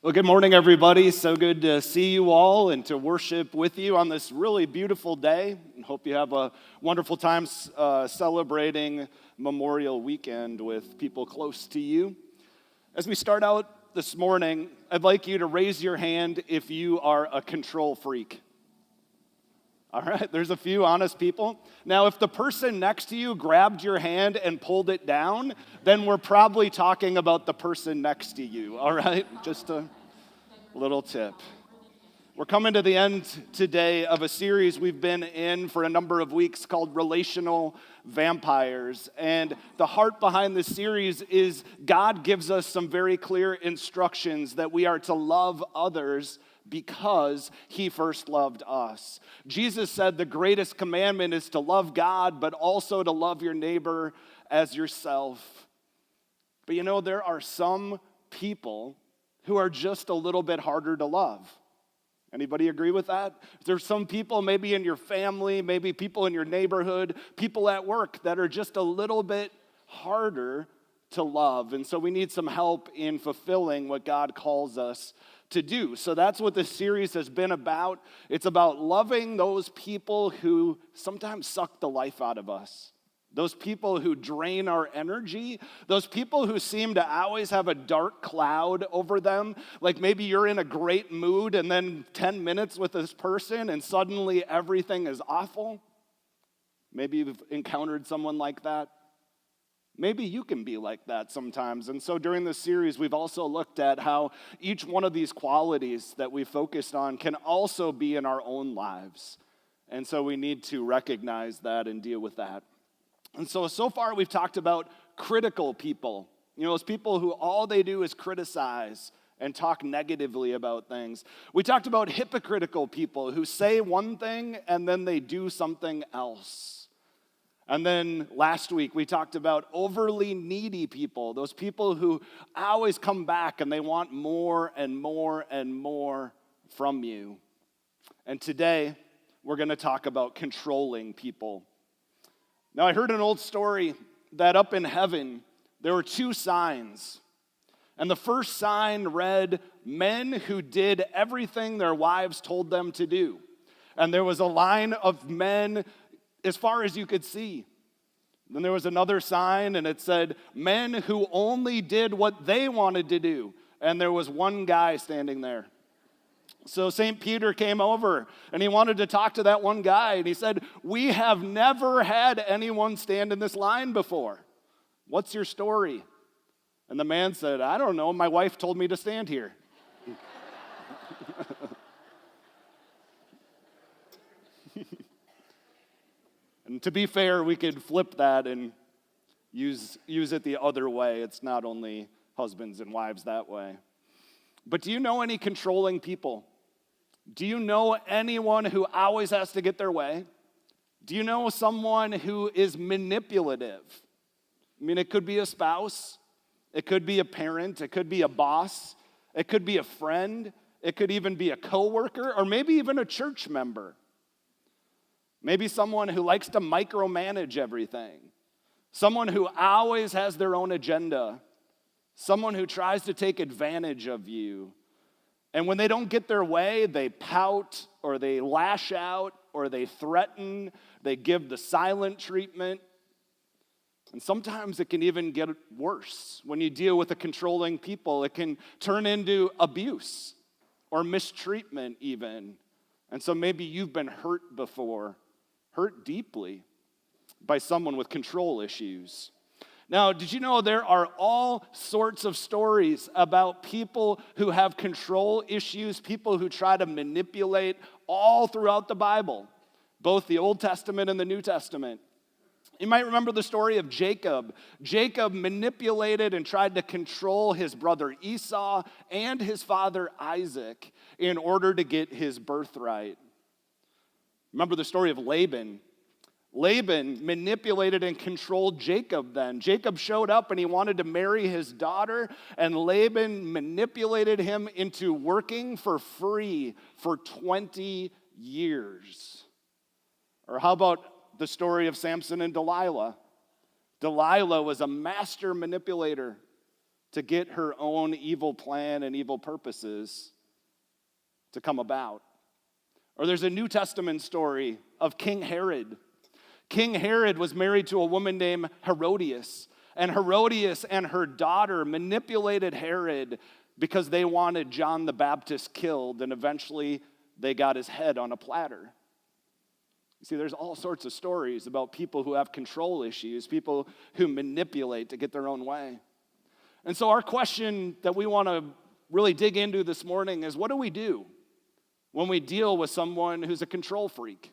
Well, good morning, everybody. So good to see you all and to worship with you on this really beautiful day. And hope you have a wonderful time celebrating Memorial Weekend with people close to you. As we start out this morning, I'd like you to raise your hand if you are a control freak. All right, there's a few honest people. Now, if the person next to you grabbed your hand and pulled it down, then we're probably talking about the person next to you, all right? Just a little tip. We're coming to the end today of a series we've been in for a number of weeks called Relational Vampires. And the heart behind this series is God gives us some very clear instructions that we are to love others because he first loved us. Jesus said the greatest commandment is to love God, but also to love your neighbor as yourself. But you know, there are some people who are just a little bit harder to love. Anybody agree with that? There's some people maybe in your family, maybe people in your neighborhood, people at work that are just a little bit harder to love. And so we need some help in fulfilling what God calls us to do. So that's what this series has been about. It's about loving those people who sometimes suck the life out of us. Those people who drain our energy, those people who seem to always have a dark cloud over them. Like maybe you're in a great mood and then 10 minutes with this person and suddenly everything is awful. Maybe you've encountered someone like that. Maybe you can be like that sometimes. And so during this series, we've also looked at how each one of these qualities that we focused on can also be in our own lives. And so we need to recognize that and deal with that. And so far we've talked about critical people. You know, those people who all they do is criticize and talk negatively about things. We talked about hypocritical people who say one thing and then they do something else. And then last week, we talked about overly needy people, those people who always come back and they want more and more and more from you. And today, we're going to talk about controlling people. Now, I heard an old story that up in heaven, there were two signs. And the first sign read, men who did everything their wives told them to do. And there was a line of men as far as you could see. Then there was another sign, and it said, men who only did what they wanted to do. And there was one guy standing there. So St. Peter came over, and he wanted to talk to that one guy, and he said, we have never had anyone stand in this line before. What's your story? And the man said, I don't know, my wife told me to stand here. And to be fair, we could flip that and use it the other way. It's not only husbands and wives that way. But do you know any controlling people? Do you know anyone who always has to get their way? Do you know someone who is manipulative? I mean, it could be a spouse. It could be a parent. It could be a boss. It could be a friend. It could even be a coworker or maybe even a church member. Maybe someone who likes to micromanage everything. Someone who always has their own agenda. Someone who tries to take advantage of you. And when they don't get their way, they pout or they lash out or they threaten. They give the silent treatment. And sometimes it can even get worse. When you deal with a controlling people, it can turn into abuse or mistreatment even. And so maybe you've been hurt before. Hurt deeply by someone with control issues. Now, did you know there are all sorts of stories about people who have control issues, people who try to manipulate all throughout the Bible, both the Old Testament and the New Testament. You might remember the story of Jacob. Jacob manipulated and tried to control his brother Esau and his father Isaac in order to get his birthright. Remember the story of Laban. Laban manipulated and controlled Jacob then. Jacob showed up and he wanted to marry his daughter, and Laban manipulated him into working for free for 20 years. Or how about the story of Samson and Delilah? Delilah was a master manipulator to get her own evil plan and evil purposes to come about. Or there's a New Testament story of King Herod. King Herod was married to a woman named Herodias, and Herodias and her daughter manipulated Herod because they wanted John the Baptist killed, and eventually they got his head on a platter. You see, there's all sorts of stories about people who have control issues, people who manipulate to get their own way. And so our question that we want to really dig into this morning is, what do we do when we deal with someone who's a control freak?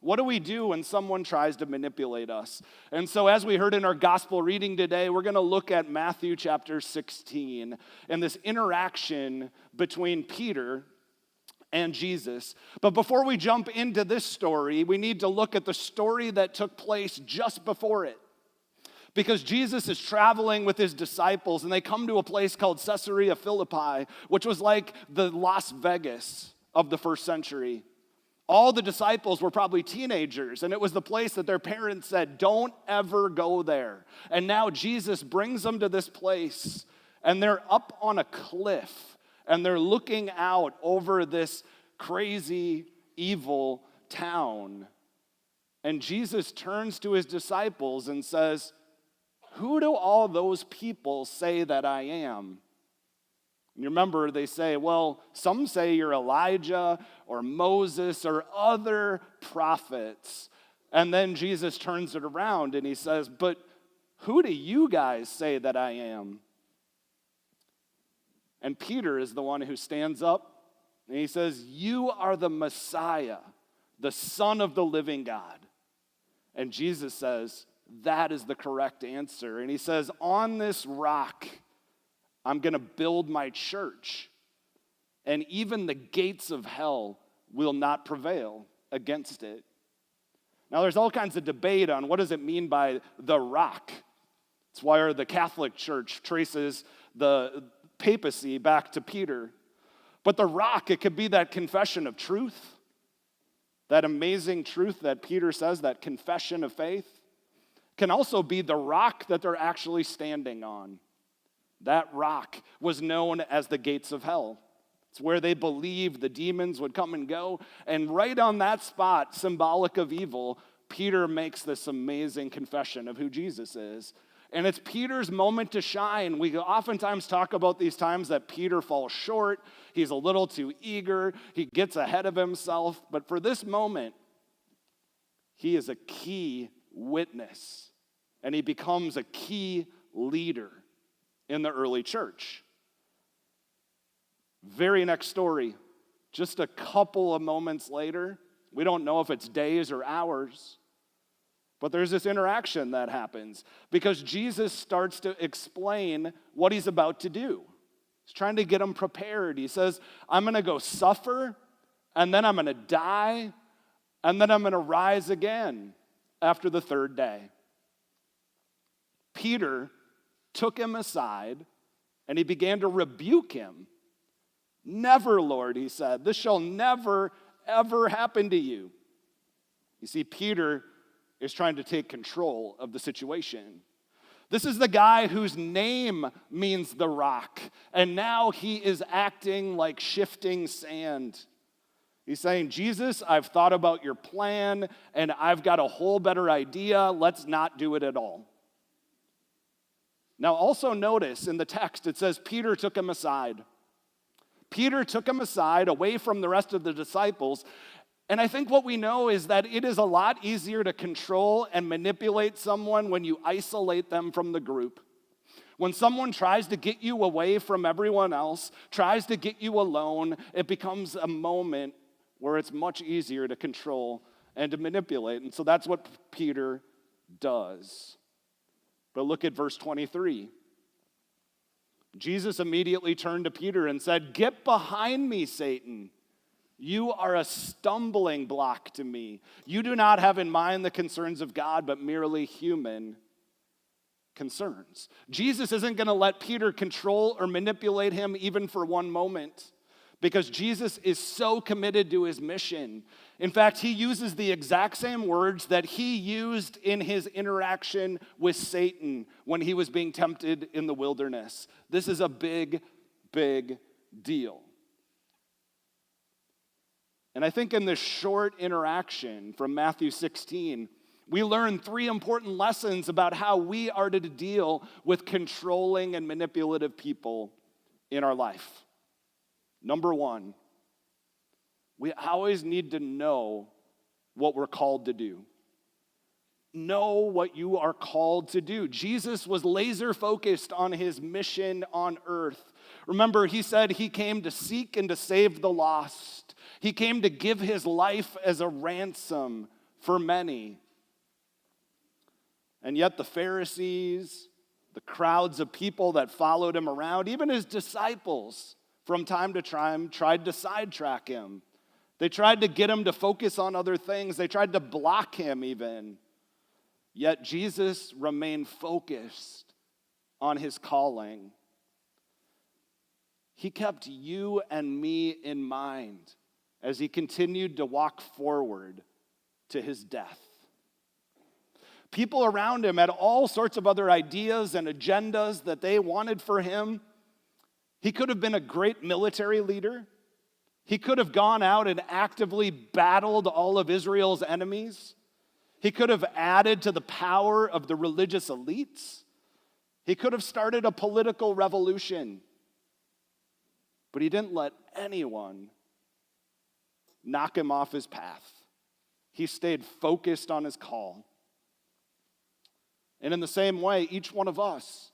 What do we do when someone tries to manipulate us? And so as we heard in our gospel reading today, we're going to look at Matthew chapter 16 and this interaction between Peter and Jesus. But before we jump into this story, we need to look at the story that took place just before it. Because Jesus is traveling with his disciples, and they come to a place called Caesarea Philippi, which was like the Las Vegas of the first century. All the disciples were probably teenagers, and it was the place that their parents said, don't ever go there. And now Jesus brings them to this place, and they're up on a cliff, and they're looking out over this crazy, evil town. And Jesus turns to his disciples and says, who do all those people say that I am? And you remember they say, well, some say you're Elijah or Moses or other prophets. And then Jesus turns it around and he says, but who do you guys say that I am? And Peter is the one who stands up and he says, you are the Messiah, the Son of the living God. And Jesus says, that is the correct answer. And he says, on this rock, I'm going to build my church, and even the gates of hell will not prevail against it. Now, there's all kinds of debate on what does it mean by the rock. It's why the Catholic Church traces the papacy back to Peter. But the rock, it could be that confession of truth, that amazing truth that Peter says, that confession of faith. Can also be the rock that they're actually standing on. That rock was known as the gates of hell. It's where they believed the demons would come and go. And right on that spot, symbolic of evil, Peter makes this amazing confession of who Jesus is. And it's Peter's moment to shine. We oftentimes talk about these times that Peter falls short. He's a little too eager. He gets ahead of himself. But for this moment, he is a key witness. And he becomes a key leader in the early church. Very next story, just a couple of moments later, we don't know if it's days or hours, but there's this interaction that happens because Jesus starts to explain what he's about to do. He's trying to get them prepared. He says, I'm going to go suffer, and then I'm going to die, and then I'm going to rise again after the third day. Peter took him aside, and he began to rebuke him. Never, Lord, he said, this shall never, ever happen to you. You see, Peter is trying to take control of the situation. This is the guy whose name means the rock, and now he is acting like shifting sand. He's saying, Jesus, I've thought about your plan, and I've got a whole better idea. Let's not do it at all. Now, also notice in the text, it says Peter took him aside. Peter took him aside away from the rest of the disciples. And I think what we know is that it is a lot easier to control and manipulate someone when you isolate them from the group. When someone tries to get you away from everyone else, tries to get you alone, it becomes a moment where it's much easier to control and to manipulate. And so that's what Peter does. But look at verse 23. Jesus immediately turned to Peter and said, get behind me, Satan. You are a stumbling block to me. You do not have in mind the concerns of God, but merely human concerns. Jesus isn't going to let Peter control or manipulate him even for one moment. because Jesus is so committed to his mission. In fact, he uses the exact same words that he used in his interaction with Satan when he was being tempted in the wilderness. This is a big, big deal. And I think in this short interaction from Matthew 16, we learn 3 important lessons about how we are to deal with controlling and manipulative people in our life. Number 1, we always need to know what we're called to do. Know what you are called to do. Jesus was laser focused on his mission on earth. Remember, he said he came to seek and to save the lost. He came to give his life as a ransom for many. And yet the Pharisees, the crowds of people that followed him around, even his disciples, from time to time, tried to sidetrack him. They tried to get him to focus on other things. They tried to block him even. Yet Jesus remained focused on his calling. He kept you and me in mind as he continued to walk forward to his death. People around him had all sorts of other ideas and agendas that they wanted for him. He could have been a great military leader. He could have gone out and actively battled all of Israel's enemies. He could have added to the power of the religious elites. He could have started a political revolution. But he didn't let anyone knock him off his path. He stayed focused on his call. And in the same way, each one of us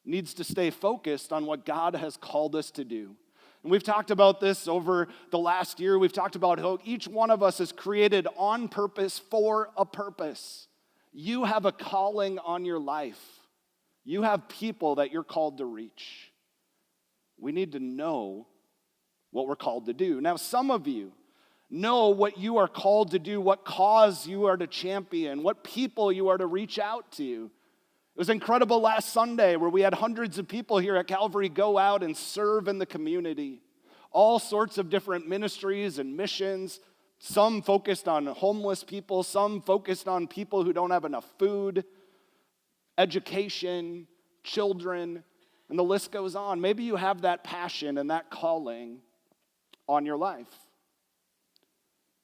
needs to stay focused on what God has called us to do. And we've talked about this over the last year. We've talked about how each one of us is created on purpose for a purpose. You have a calling on your life. You have people that you're called to reach. We need to know what we're called to do. Now, some of you know what you are called to do, what cause you are to champion, what people you are to reach out to. It was incredible last Sunday where we had hundreds of people here at Calvary go out and serve in the community. All sorts of different ministries and missions, some focused on homeless people, some focused on people who don't have enough food, education, children, and the list goes on. Maybe you have that passion and that calling on your life.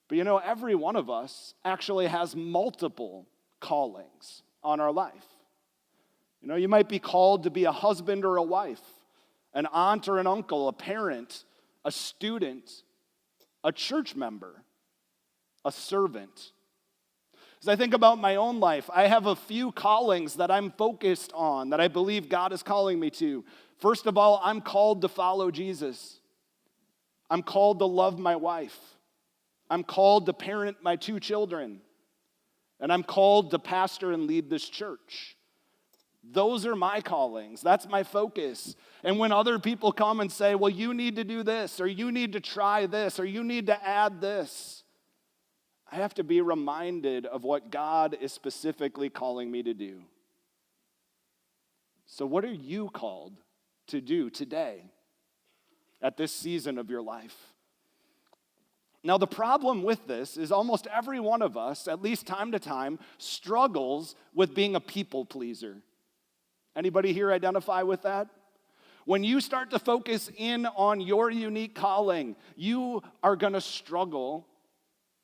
But you know, every one of us actually has multiple callings on our life. You know, you might be called to be a husband or a wife, an aunt or an uncle, a parent, a student, a church member, a servant. As I think about my own life, I have a few callings that I'm focused on, that I believe God is calling me to. First of all, I'm called to follow Jesus. I'm called to love my wife. I'm called to parent my 2 children. And I'm called to pastor and lead this church. Those are my callings. That's my focus. And when other people come and say, well, you need to do this, or you need to try this, or you need to add this, I have to be reminded of what God is specifically calling me to do. So what are you called to do today at this season of your life? Now, the problem with this is almost every one of us, at least time to time, struggles with being a people pleaser. Anybody here identify with that? When you start to focus in on your unique calling, you are going to struggle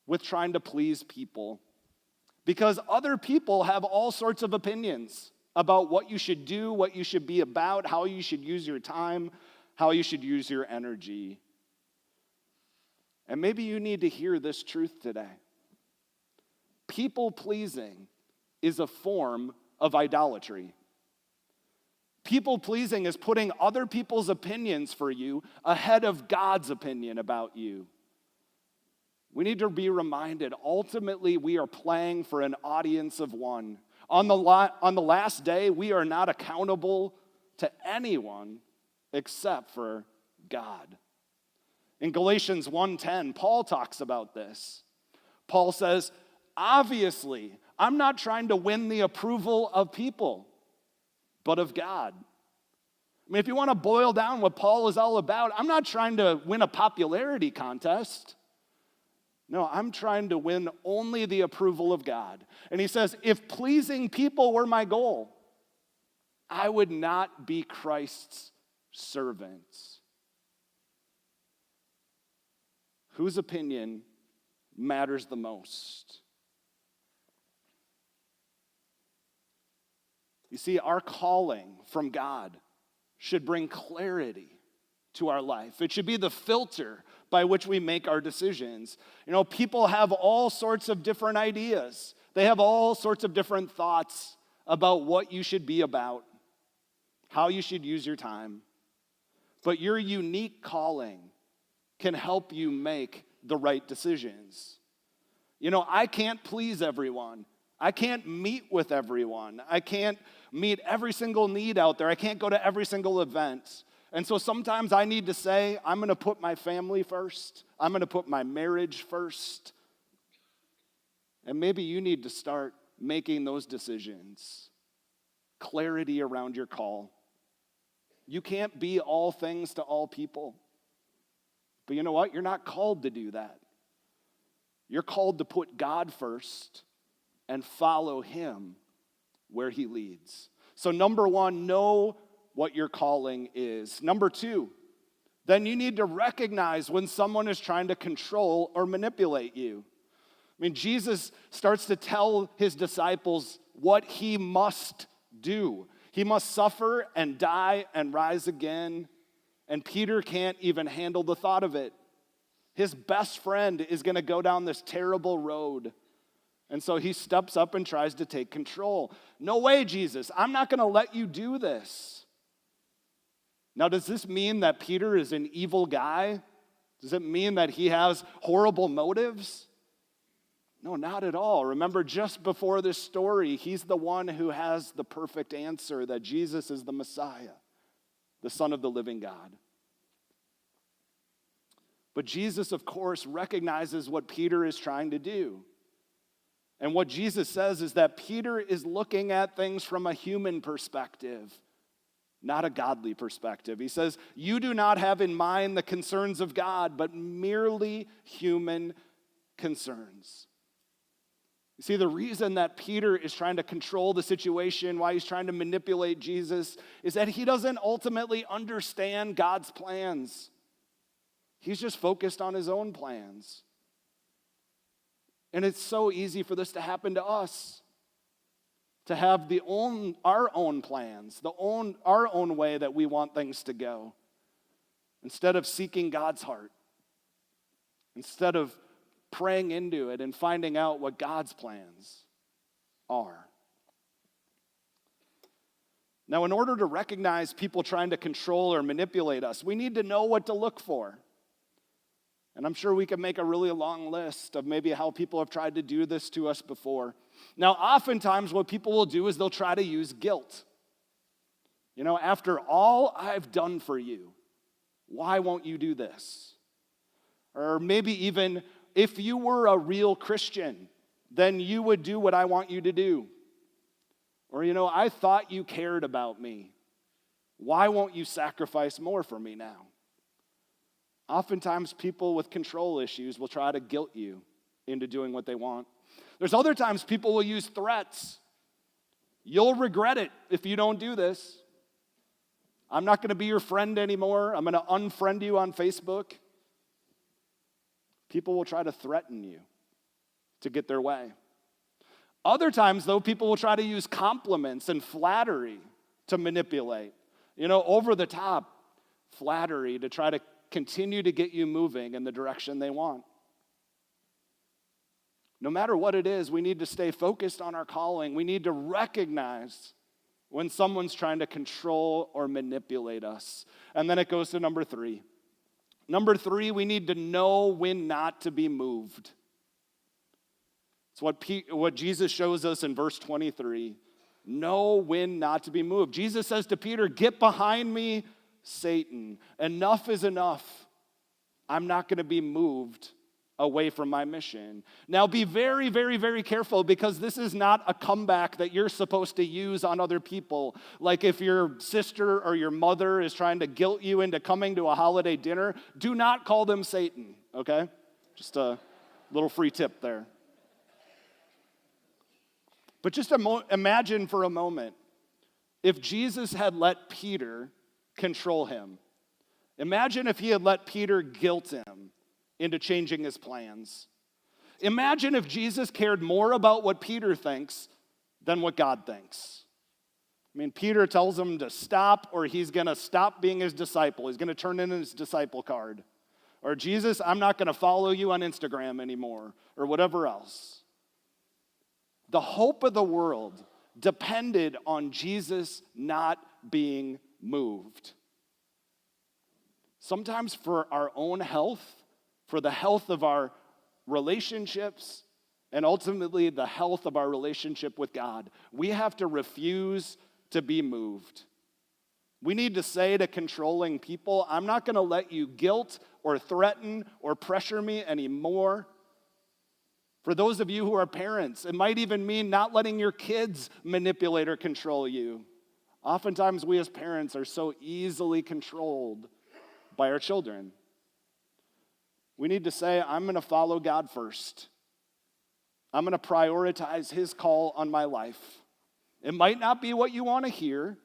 with trying to please people because other people have all sorts of opinions about what you should do, what you should be about, how you should use your time, how you should use your energy. And maybe you need to hear this truth today. People pleasing is a form of idolatry. People pleasing is putting other people's opinions for you ahead of God's opinion about you. We need to be reminded, ultimately, we are playing for an audience of one. On the last day, we are not accountable to anyone except for God. In Galatians 1:10, Paul talks about this. Paul says, obviously, I'm not trying to win the approval of people, but of God. I mean, if you want to boil down what Paul is all about, I'm not trying to win a popularity contest. No, I'm trying to win only the approval of God. And he says, if pleasing people were my goal, I would not be Christ's servants. Whose opinion matters the most? You see, our calling from God should bring clarity to our life. It should be the filter by which we make our decisions. You know, people have all sorts of different ideas. They have all sorts of different thoughts about what you should be about, how you should use your time. But your unique calling can help you make the right decisions. You know, I can't please everyone. I can't meet with everyone. I can't meet every single need out there. I can't go to every single event. And so sometimes I need to say, I'm going to put my family first. I'm going to put my marriage first. And maybe you need to start making those decisions. Clarity around your call. You can't be all things to all people. But you know what? You're not called to do that. You're called to put God first and follow him where he leads. So number one, know what your calling is. Number two, then you need to recognize when someone is trying to control or manipulate you. I mean, Jesus starts to tell his disciples what he must do. He must suffer and die and rise again. And Peter can't even handle the thought of it. His best friend is going to go down this terrible road. And so he steps up and tries to take control. No way, Jesus. I'm not going to let you do this. Now, does this mean that Peter is an evil guy? Does it mean that he has horrible motives? No, not at all. Remember, just before this story, he's the one who has the perfect answer that Jesus is the Messiah, the Son of the living God. But Jesus, of course, recognizes what Peter is trying to do. And what Jesus says is that Peter is looking at things from a human perspective, not a godly perspective. He says, you do not have in mind the concerns of God, but merely human concerns. You see, the reason that Peter is trying to control the situation, why he's trying to manipulate Jesus, is that he doesn't ultimately understand God's plans. He's just focused on his own plans. And it's so easy for this to happen to us, to have our own plans, our own way that we want things to go, instead of seeking God's heart, instead of praying into it and finding out what God's plans are. Now, in order to recognize people trying to control or manipulate us, we need to know what to look for. And I'm sure we could make a really long list of maybe how people have tried to do this to us before. Now, oftentimes what people will do is they'll try to use guilt. You know, after all I've done for you, why won't you do this? Or maybe even, if you were a real Christian, then you would do what I want you to do. Or, you know, I thought you cared about me. Why won't you sacrifice more for me now? Oftentimes, people with control issues will try to guilt you into doing what they want. There's other times people will use threats. You'll regret it if you don't do this. I'm not going to be your friend anymore. I'm going to unfriend you on Facebook. People will try to threaten you to get their way. Other times, though, people will try to use compliments and flattery to manipulate. You know, over the top flattery to try to continue to get you moving in the direction they want. No matter what it is, we need to stay focused on our calling. We need to recognize when someone's trying to control or manipulate us. And then it goes to number three. Number three, we need to know when not to be moved. It's what Jesus shows us in verse 23. Know when not to be moved. Jesus says to Peter, get behind me, Satan. Enough is enough. I'm not going to be moved away from my mission. Now be very, very, very careful, because this is not a comeback that you're supposed to use on other people. Like if your sister or your mother is trying to guilt you into coming to a holiday dinner, do not call them Satan, okay? Just a little free tip there. But just imagine for a moment if Jesus had let Peter control him. Imagine if he had let Peter guilt him into changing his plans. Imagine if Jesus cared more about what Peter thinks than what God thinks. I mean, Peter tells him to stop, or he's going to stop being his disciple. He's going to turn in his disciple card. Or, Jesus, I'm not going to follow you on Instagram anymore, or whatever else. The hope of the world depended on Jesus not being moved. Sometimes for our own health, for the health of our relationships, and ultimately the health of our relationship with God, we have to refuse to be moved. We need to say to controlling people, I'm not going to let you guilt or threaten or pressure me anymore. For those of you who are parents, it might even mean not letting your kids manipulate or control you. Oftentimes we as parents are so easily controlled by our children. We need to say, I'm going to follow God first. I'm going to prioritize His call on my life. It might not be what you want to hear.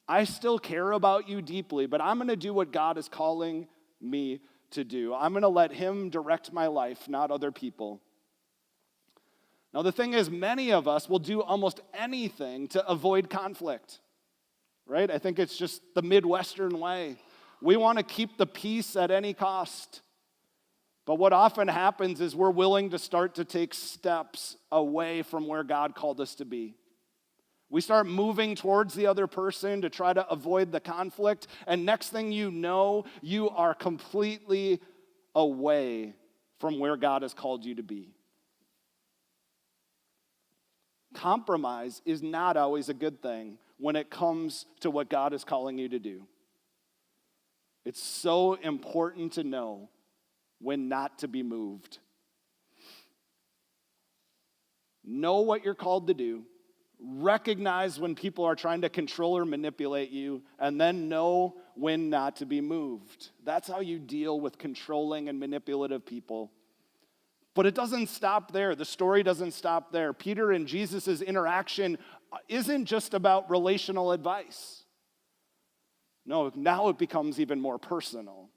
I still care about you deeply, but I'm going to do what God is calling me to do. I'm going to let Him direct my life, not other people. Now, the thing is, many of us will do almost anything to avoid conflict, right? I think it's just the Midwestern way. We want to keep the peace at any cost. But what often happens is we're willing to start to take steps away from where God called us to be. We start moving towards the other person to try to avoid the conflict, and next thing you know, you are completely away from where God has called you to be. Compromise is not always a good thing when it comes to what God is calling you to do. It's so important to know when not to be moved. Know what you're called to do. Recognize when people are trying to control or manipulate you, and then know when not to be moved. That's how you deal with controlling and manipulative people. But it doesn't stop there. The story doesn't stop there. Peter and Jesus' interaction isn't just about relational advice. No, now it becomes even more personal.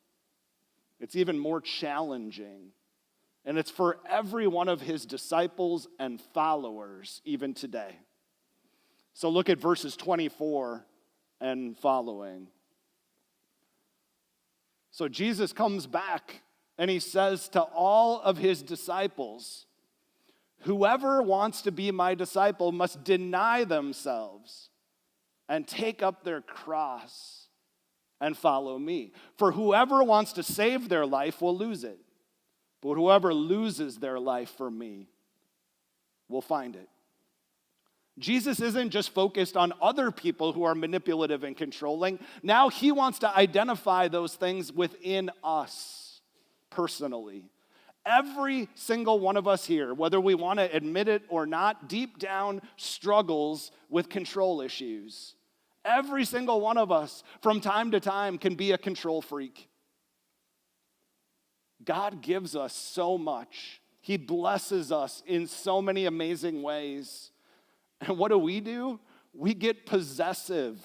It's even more challenging. And it's for every one of his disciples and followers even today. So look at verses 24 and following. So Jesus comes back and he says to all of his disciples, whoever wants to be my disciple must deny themselves and take up their cross and follow me. For whoever wants to save their life will lose it. But whoever loses their life for me will find it. Jesus isn't just focused on other people who are manipulative and controlling. Now he wants to identify those things within us personally. Every single one of us here, whether we want to admit it or not, deep down struggles with control issues. Every single one of us, from time to time, can be a control freak. God gives us so much. He blesses us in so many amazing ways. And what do? We get possessive.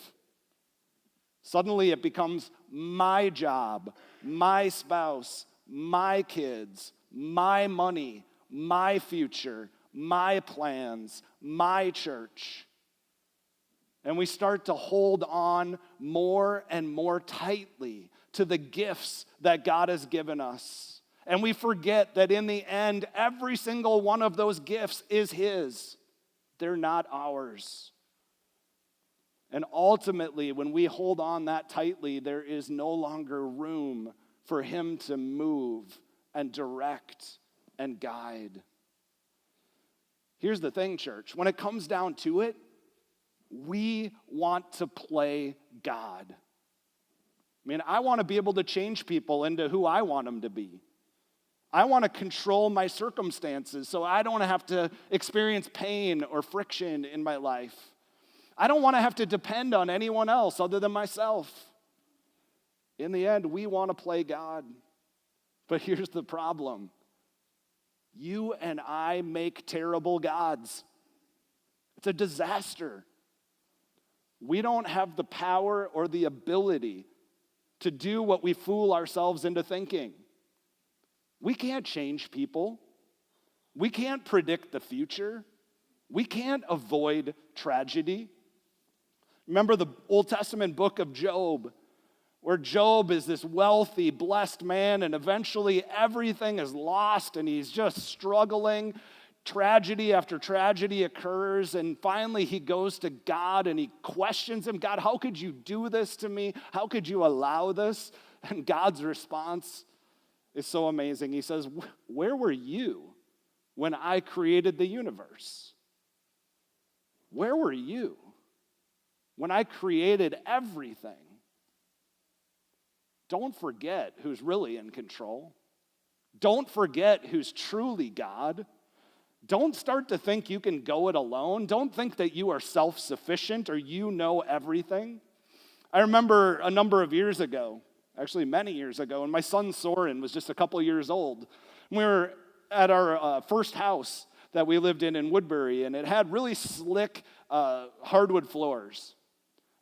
Suddenly it becomes my job, my spouse, my kids, my money, my future, my plans, my church. And we start to hold on more and more tightly to the gifts that God has given us. And we forget that in the end, every single one of those gifts is His. They're not ours. And ultimately, when we hold on that tightly, there is no longer room for Him to move and direct and guide. Here's the thing, church. When it comes down to it, we want to play God. I mean, I want to be able to change people into who I want them to be. I want to control my circumstances so I don't have to experience pain or friction in my life. I don't want to have to depend on anyone else other than myself. In the end, we want to play God. But here's the problem. You and I make terrible gods. It's a disaster. We don't have the power or the ability to do what we fool ourselves into thinking. We can't change people. We can't predict the future. We can't avoid tragedy. Remember the Old Testament book of Job, where Job is this wealthy, blessed man, and eventually everything is lost and he's just struggling. Tragedy after tragedy occurs, and finally he goes to God and he questions him. God, how could you do this to me? How could you allow this? And God's response is so amazing. He says, where were you when I created the universe? Where were you when I created everything? Don't forget who's really in control. Don't forget who's truly God. Don't start to think you can go it alone. Don't think that you are self-sufficient or you know everything. I remember a number of years ago, actually many years ago, and my son Soren was just a couple years old. We were at our first house that we lived in Woodbury, and it had really slick hardwood floors.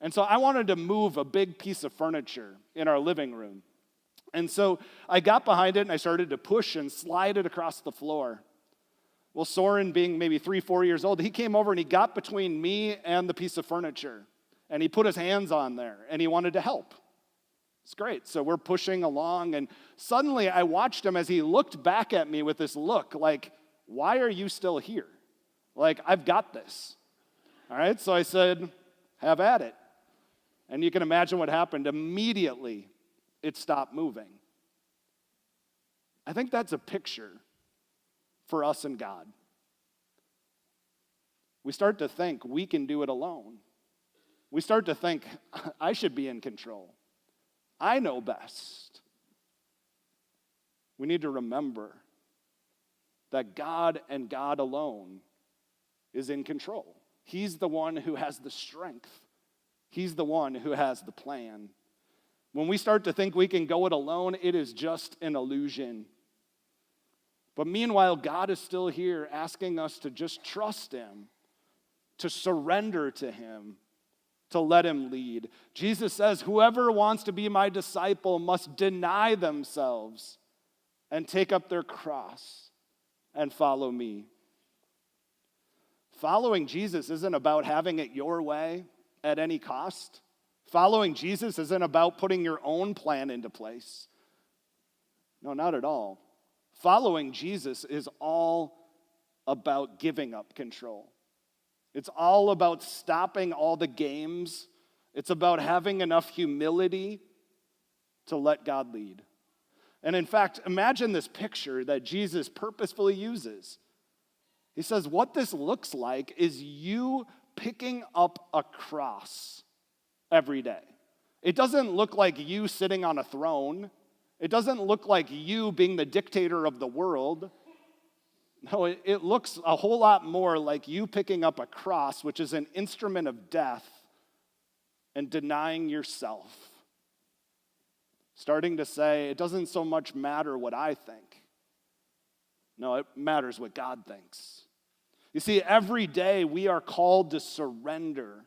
And so I wanted to move a big piece of furniture in our living room. And so I got behind it and I started to push and slide it across the floor. Well, Soren, being maybe 3-4 years old, he came over and he got between me and the piece of furniture. And he put his hands on there and he wanted to help. It's great. So we're pushing along, and suddenly I watched him as he looked back at me with this look like, why are you still here? Like, I've got this. All right, so I said, have at it. And you can imagine what happened. Immediately, it stopped moving. I think that's a picture for us and God. We start to think we can do it alone. We start to think, I should be in control. I know best. We need to remember that God and God alone is in control. He's the one who has the strength. He's the one who has the plan. When we start to think we can go it alone, it is just an illusion. But meanwhile, God is still here asking us to just trust him, to surrender to him, to let him lead. Jesus says, whoever wants to be my disciple must deny themselves and take up their cross and follow me. Following Jesus isn't about having it your way at any cost. Following Jesus isn't about putting your own plan into place. No, not at all. Following Jesus is all about giving up control. It's all about stopping all the games. It's about having enough humility to let God lead. And in fact, imagine this picture that Jesus purposefully uses. He says, what this looks like is you picking up a cross every day. It doesn't look like you sitting on a throne. It doesn't look like you being the dictator of the world. No, it looks a whole lot more like you picking up a cross, which is an instrument of death, and denying yourself. Starting to say, it doesn't so much matter what I think. No, it matters what God thinks. You see, every day we are called to surrender.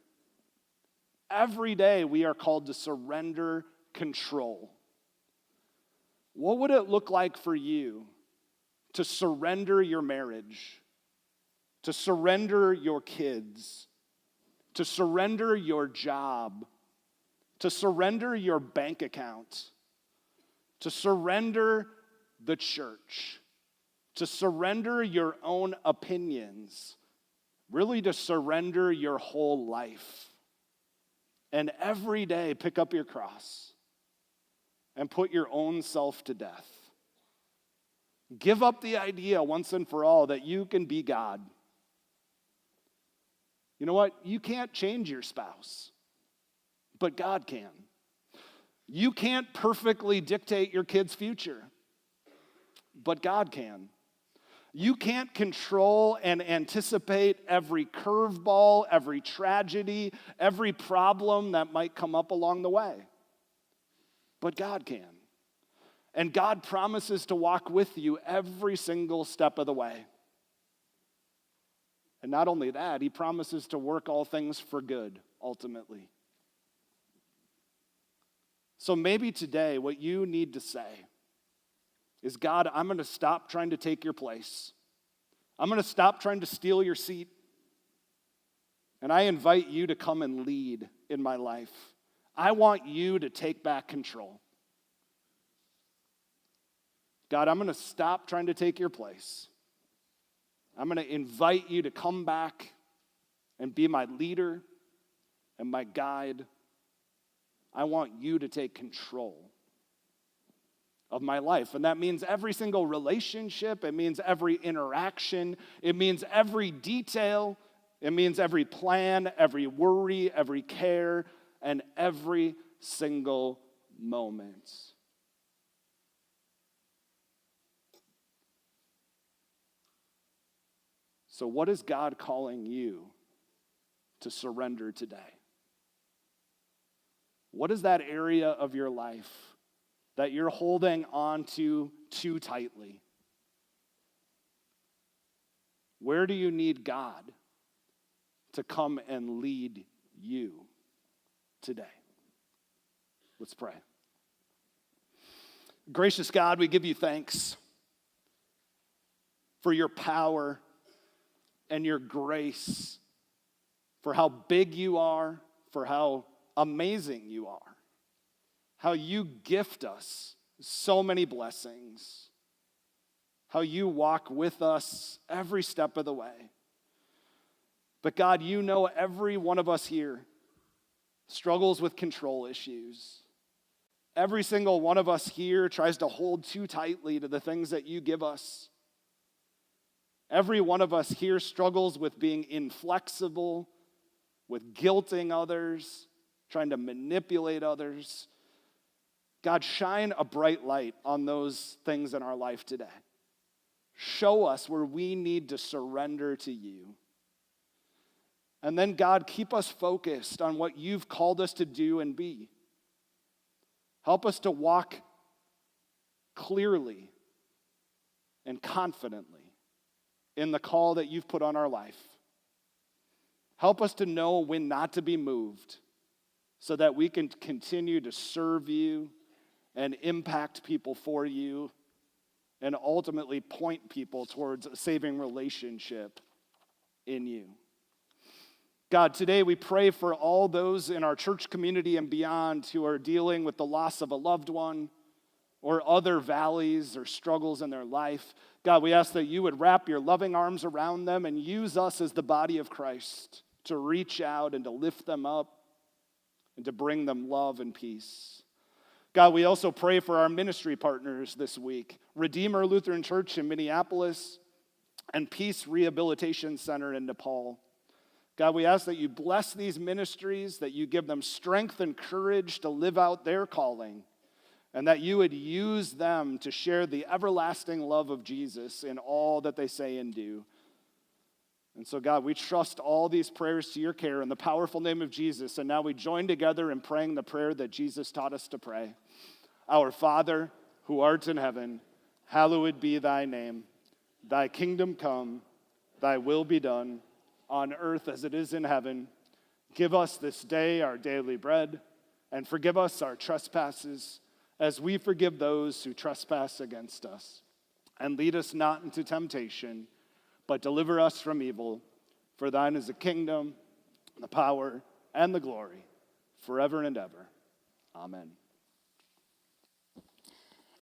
Every day we are called to surrender control. What would it look like for you to surrender your marriage, to surrender your kids, to surrender your job, to surrender your bank account, to surrender the church, to surrender your own opinions, really to surrender your whole life, and every day pick up your cross and put your own self to death? Give up the idea once and for all that you can be God. You know what? You can't change your spouse, but God can. You can't perfectly dictate your kid's future, but God can. You can't control and anticipate every curveball, every tragedy, every problem that might come up along the way. But God can. And God promises to walk with you every single step of the way. And not only that, he promises to work all things for good, ultimately. So maybe today what you need to say is, God, I'm going to stop trying to take your place. I'm going to stop trying to steal your seat. And I invite you to come and lead in my life. I want you to take back control. God, I'm going to stop trying to take your place. I'm going to invite you to come back and be my leader and my guide. I want you to take control of my life. And that means every single relationship. It means every interaction. It means every detail. It means every plan, every worry, every care, and every single moment. So what is God calling you to surrender today? What is that area of your life that you're holding on to too tightly? Where do you need God to come and lead you today? Let's pray. Gracious God, we give you thanks for your power and your grace, for how big you are, for how amazing you are, how you gift us so many blessings, how you walk with us every step of the way. But God, you know every one of us here struggles with control issues. Every single one of us here tries to hold too tightly to the things that you give us. Every one of us here struggles with being inflexible, with guilting others, trying to manipulate others. God, shine a bright light on those things in our life today. Show us where we need to surrender to you. And then, God, keep us focused on what you've called us to do and be. Help us to walk clearly and confidently in the call that you've put on our life. Help us to know when not to be moved so that we can continue to serve you and impact people for you and ultimately point people towards a saving relationship in you. God, today we pray for all those in our church community and beyond who are dealing with the loss of a loved one or other valleys or struggles in their life. God, we ask that you would wrap your loving arms around them and use us as the body of Christ to reach out and to lift them up and to bring them love and peace. God, we also pray for our ministry partners this week, Redeemer Lutheran Church in Minneapolis and Peace Rehabilitation Center in Nepal. God, we ask that you bless these ministries, that you give them strength and courage to live out their calling, and that you would use them to share the everlasting love of Jesus in all that they say and do. And so, God, we trust all these prayers to your care in the powerful name of Jesus, and now we join together in praying the prayer that Jesus taught us to pray. Our Father, who art in heaven, hallowed be thy name. Thy kingdom come, thy will be done, on earth as it is in heaven. Give us this day our daily bread, and forgive us our trespasses, as we forgive those who trespass against us. And lead us not into temptation, but deliver us from evil. For thine is the kingdom, the power, and the glory, forever and ever. Amen.